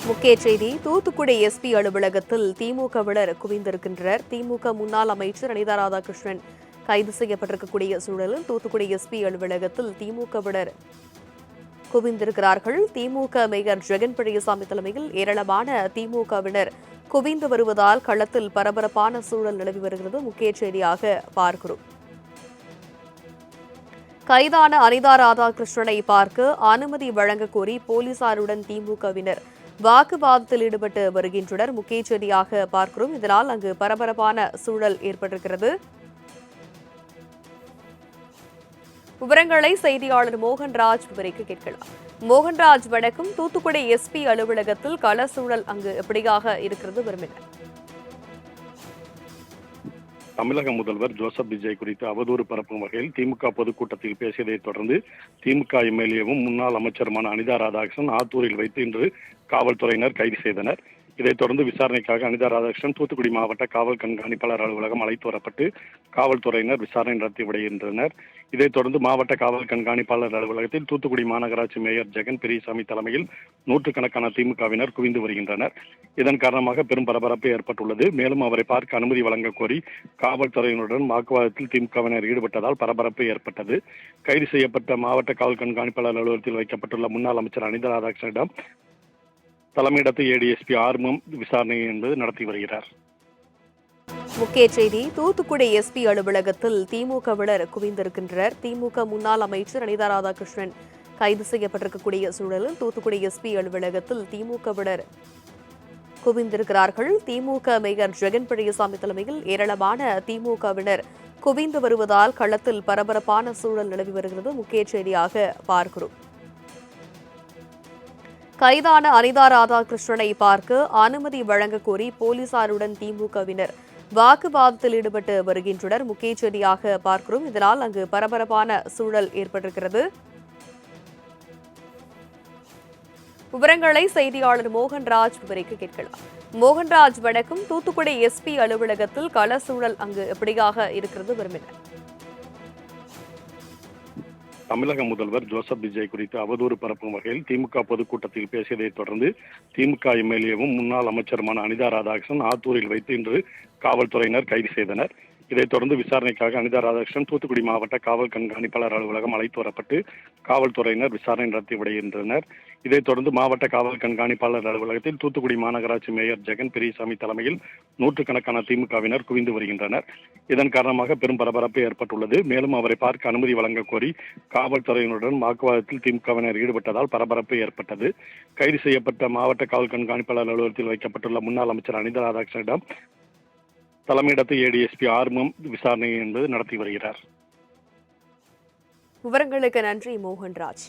முக்கிய செய்தி தூத்துக்குடி எஸ்பி அலுவலகத்தில் திமுகவினர் குவிந்திருக்கின்றனர். திமுக முன்னாள் அமைச்சர் அனிதா ராதாகிருஷ்ணன் கைது செய்யப்பட்டிருக்கக்கூடிய சூழலில் தூத்துக்குடி எஸ்பி அலுவலகத்தில் திமுகவினர் குவிந்திருக்கிறார்கள். திமுக மேயர் ஜெகன் பெரியசாமி தலைமையில் ஏராளமான திமுகவினர் குவிந்து வருவதால் களத்தில் பரபரப்பான சூழல் நிலவி வருகிறது. முக்கிய செய்தியாக பார்க்கிறோம். கைதான அனிதா ராதாகிருஷ்ணனை பார்க்க அனுமதி வழங்க கோரி போலீசாருடன் திமுகவினர் வாக்குவாதத்தில் ஈடுபட்டு வருகின்றனர். முக்கிய செய்தியாக பார்க்கிறோம். இதனால் அங்கு பரபரப்பான சூழல் ஏற்பட்டிருக்கிறது. விவரங்களை செய்தியாளர் மோகன்ராஜ் விவரிக்க கேட்கலாம். மோகன்ராஜ் வணக்கம். தூத்துக்குடி எஸ்பி அலுவலகத்தில் கள சூழல் அங்கு எப்படியாக இருக்கிறது விரும்பினர்? தமிழக முதல்வர் ஜோசப் விஜய் குறித்து அவதூறு பரப்பும் வகையில் திமுக பொதுக்கூட்டத்தில் பேசியதைத் தொடர்ந்து திமுக எம்எல்ஏவும் முன்னாள் அமைச்சருமான அனிதா ராதாகிருஷ்ணன் ஆத்தூரில் வைத்து இன்று காவல்துறையினர் கைது செய்தனர். இதைத் தொடர்ந்து விசாரணைக்காக அனிதா ராதாகிருஷ்ணன் தூத்துக்குடி மாவட்ட காவல் கண்காணிப்பாளர் அலுவலகம் அழைத்து வரப்பட்டு காவல்துறையினர் விசாரணை நடத்தி வருகின்றனர். இதைத் தொடர்ந்து மாவட்ட காவல் கண்காணிப்பாளர் அலுவலகத்தில் தூத்துக்குடி மாநகராட்சி மேயர் ஜெகன் பெரியசாமி தலைமையில் நூற்றுக்கணக்கான திமுகவினர் குவிந்து வருகின்றனர். இதன் காரணமாக பெரும் பரபரப்பு ஏற்பட்டுள்ளது. மேலும் அவரை பார்க்க அனுமதி வழங்க கோரி காவல்துறையினருடன் வாக்குவாதத்தில் திமுகவினர் ஈடுபட்டதால் பரபரப்பு ஏற்பட்டது. கைது செய்யப்பட்ட மாவட்ட காவல் கண்காணிப்பாளர் அலுவலகத்தில் வைக்கப்பட்டுள்ள முன்னாள் அமைச்சர் அனிதா ராதாகிருஷ்ணனிடம் தலைமையிடத்து ஏடிஎஸ்பி ஆர்மம் விசாரணை என்பது நடத்தி வருகிறார். முக்கிய செய்தி தூத்துக்குடி எஸ்பி அலுவலகத்தில் திமுகவினர் குவிந்திருக்கின்றனர். திமுக முன்னாள் அமைச்சர் அனிதா ராதாகிருஷ்ணன் கைது செய்யப்பட்டிருக்கக்கூடிய சூழலில் தூத்துக்குடி எஸ்பி அலுவலகத்தில் திமுகவினர் குவிந்திருக்கிறார்கள். திமுக மேயர் ஜெகன் பெரியசாமி தலைமையில் ஏராளமான திமுகவினர் குவிந்து வருவதால் களத்தில் பரபரப்பான சூழல் நிலவி வருகிறது. முக்கிய செய்தியாக பார்க்கிறோம். கைதான அனிதா ராதாகிருஷ்ணனை பார்க்க அனுமதி வழங்க கோரி போலீசாருடன் திமுகவினர் வாக்குவாதத்தில் ஈடுபட்டு வருகின்றனர். முக்கிய செய்தியாக பார்க்கிறோம். இதனால் அங்கு பரபரப்பான சூழல் ஏற்பட்டிருக்கிறது. விவரங்களை செய்தியாளர் மோகன்ராஜ் விவரிக்க கேட்கலாம். மோகன்ராஜ் வணக்கம். தூத்துக்குடி எஸ்பி அலுவலகத்தில் கள சூழல் அங்கு எப்படியாக இருக்கிறது விரும்பினர்? தமிழக முதல்வர் ஜோசப் விஜய் குறித்து அவதூறு பரப்பும் வகையில் திமுக பொதுக்கூட்டத்தில் பேசியதைத் தொடர்ந்து திமுக எம்எல்ஏவும் முன்னாள் அமைச்சருமான அனிதா ராதாகிருஷ்ணன் ஆத்தூரில் வைத்து இன்று காவல்துறையினர் கைது செய்தனர். இதைத் தொடர்ந்து விசாரணைக்காக அனிதா ராதாகிருஷ்ணன் தூத்துக்குடி மாவட்ட காவல் கண்காணிப்பாளர் அலுவலகம் அழைத்து வரப்பட்டு காவல்துறையினர் விசாரணை நடத்தி வருகின்றனர். இதைத் தொடர்ந்து மாவட்ட காவல் கண்காணிப்பாளர் அலுவலகத்தில் தூத்துக்குடி மாநகராட்சி மேயர் ஜெகன் பெரியசாமி தலைமையில் நூற்றுக்கணக்கான திமுகவினர் குவிந்து வருகின்றனர். இதன் காரணமாக பெரும் பரபரப்பு ஏற்பட்டுள்ளது. மேலும் அவரை பார்க்க அனுமதி வழங்க கோரி காவல்துறையினருடன் வாக்குவாதத்தில் திமுகவினர் ஈடுபட்டதால் பரபரப்பு ஏற்பட்டது. கைது செய்யப்பட்ட மாவட்ட காவல் கண்காணிப்பாளர் அலுவலகத்தில் வைக்கப்பட்டுள்ள முன்னாள் அமைச்சர் அனிதா ராதாகிருஷ்ணனிடம் தலைமையிடத்து ஏடிஎஸ்பி ஆர்மம் விசாரணை என்பது நடத்தி வருகிறார். விவரங்களுக்கு நன்றி மோகன்ராஜ்.